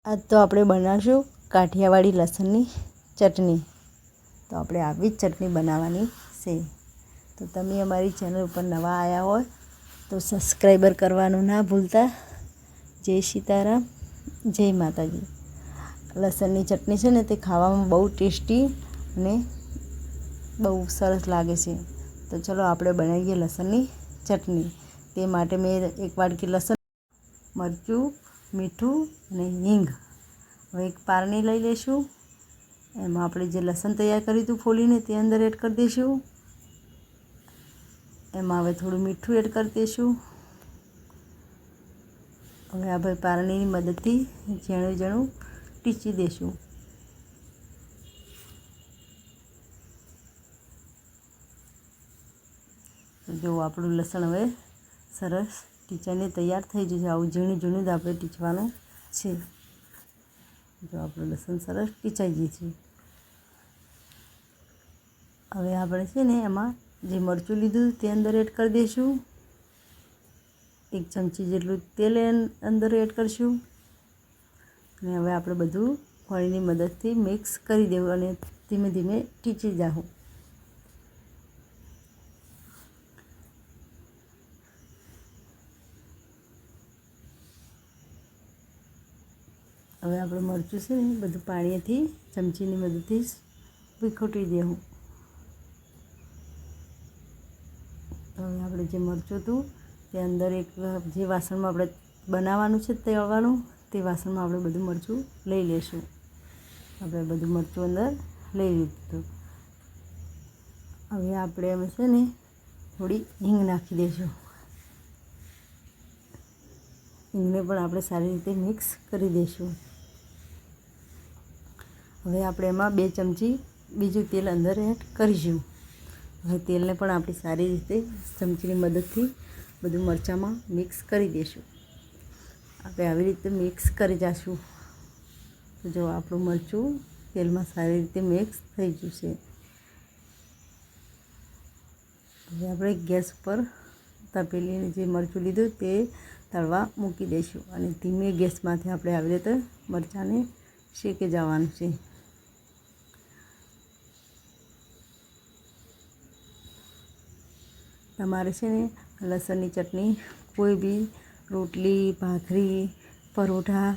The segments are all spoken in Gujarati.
આજ તો આપણે બનાવશું કાઠિયાવાડી લસણની ચટણી. તો આપણે આવી જ ચટણી બનાવવાની છે. તો તમે અમારી ચેનલ ઉપર નવા આવ્યા હોય તો સબસ્ક્રાઈબર કરવાનું ના ભૂલતા. જય સીતારામ, જય માતાજી. લસણની ચટણી છે ને તે ખાવામાં બહુ ટેસ્ટી અને બહુ સરસ લાગે છે. તો ચલો આપણે બનાવીએ લસણની ચટણી. તે માટે મેં એક વાટકી લસણ, મરચું, મીઠું અને હિંગ. હવે એક પારણી લઈ લઈશું. એમાં આપણે જે લસણ તૈયાર કર્યું હતું ફોલીને તે અંદર એડ કરી દઈશું. એમાં હવે થોડું મીઠું એડ કરી દઈશું. હવે આપણે પારણીની મદદથી ઝીણું ઝીણું ટીચી દઈશું. જો આપણું લસણ હવે સરસ ટીચાઈને તૈયાર થઈ જશે. આવું ઝીણું ઝીણું જ આપણે ટીચવાનું છે. જો આપણું લસણ સરસ ટીચાઈ ગયું છે. હવે આપણે છે ને એમાં જે મરચું લીધું તે અંદર એડ કરી દઈશું. 1 ચમચી જેટલું તેલ અંદર એડ કરીશું. અને હવે આપણે બધું ફળીની મદદથી મિક્સ કરી દેવું અને ધીમે ધીમે ટીચી જાવું. હવે આપણે મરચું છે ને બધું પાણીથી ચમચીની મદદથી વિખોટી દેવું. હવે આપણે જે મરચું હતું તે અંદર એક જે વાસણમાં આપણે બનાવવાનું છે તળવાનું તે વાસણમાં આપણે બધું મરચું લઈ લઈશું. આપણે બધું મરચું અંદર લઈ લીધું. હવે આપણે એમાં છે ને થોડી હિંગ નાખી દઈશું. હિંગને પણ આપણે સારી રીતે મિક્સ કરી દઈશું. હવે આપણે એમાં 2 ચમચી બીજું તેલ અંદર એડ કરીશું. હવે તેલને પણ આપણે સારી રીતે ચમચીની મદદથી બધું મરચાંમાં મિક્સ કરી દઈશું. આપણે આવી રીતે મિક્સ કરી જઈશું. તો જો આપણું મરચું તેલમાં સારી રીતે મિક્સ થઈ ગયું છે. હવે આપણે ગેસ પર તપેલીને જે મરચું લીધું તે તળવા મૂકી દઈશું અને ધીમે ગેસમાંથી આપણે આવી રીતે મરચાંને શેકી જવાનું છે. તમારે છે ને લસણની ચટણી કોઈ બી રોટલી, ભાખરી, પરોઠા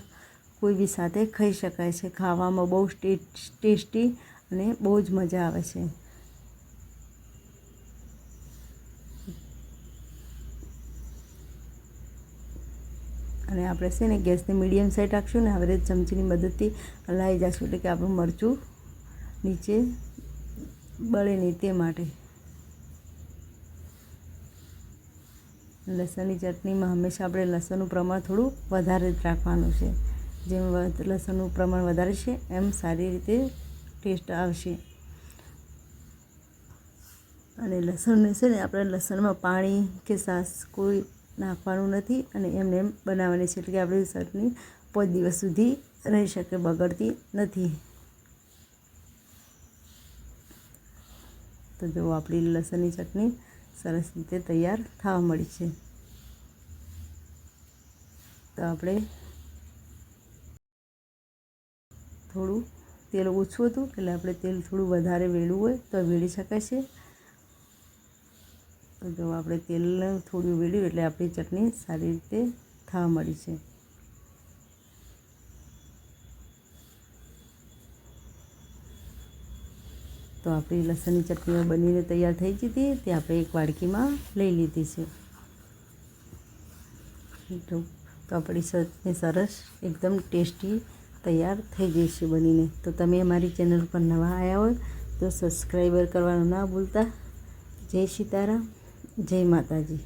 કોઈ બી સાથે ખાઈ શકાય છે. ખાવામાં બહુ ટેસ્ટી અને બહુ જ મજા આવે છે. અને આપણે છે ને ગેસને મીડિયમ સાઈડ રાખશું ને આવી રીતે ચમચીની મદદથી હલાવી જઈશું એટલે કે આપણું મરચું નીચે બળે નહીં તે માટે. લસણની ચટણીમાં હંમેશા આપણે લસણનું પ્રમાણ થોડું વધારે જ રાખવાનું છે. જેમ લસણનું પ્રમાણ વધારે છે એમ સારી રીતે ટેસ્ટ આવશે. અને લસણને છે ને આપણે લસણમાં પાણી કે છાશ કોઈ નાખવાનું નથી અને એમને એમ બનાવવાની છે એટલે કે આપણી ચટણી 5 દિવસ સુધી રહી શકે, બગડતી નથી. તો જો આપણી લસણની ચટણી સરસ રીતે તૈયાર થવા મળી છે. તો આપણે થોડું તેલ ઓછું હતું એટલે આપણે તેલ થોડું વધારે વેળવું હોય તો વેળી શકાય છે. તો જો આપણે તેલને થોડું વેળ્યું એટલે આપણી ચટણી સારી રીતે થવા મળી છે. તો આપણી લસણની ચટણીઓ બનીને તૈયાર થઈ ગઈ હતી તે આપણે એક વાડકીમાં લઈ લીધી છે. તો આપણી ચટણી સરસ એકદમ ટેસ્ટી તૈયાર થઈ ગઈ છે બનીને. તો તમે અમારી ચેનલ પર નવા આવ્યા હોય તો સબસ્ક્રાઈબર કરવાનું ના ભૂલતા. જય સીતારામ, જય માતાજી.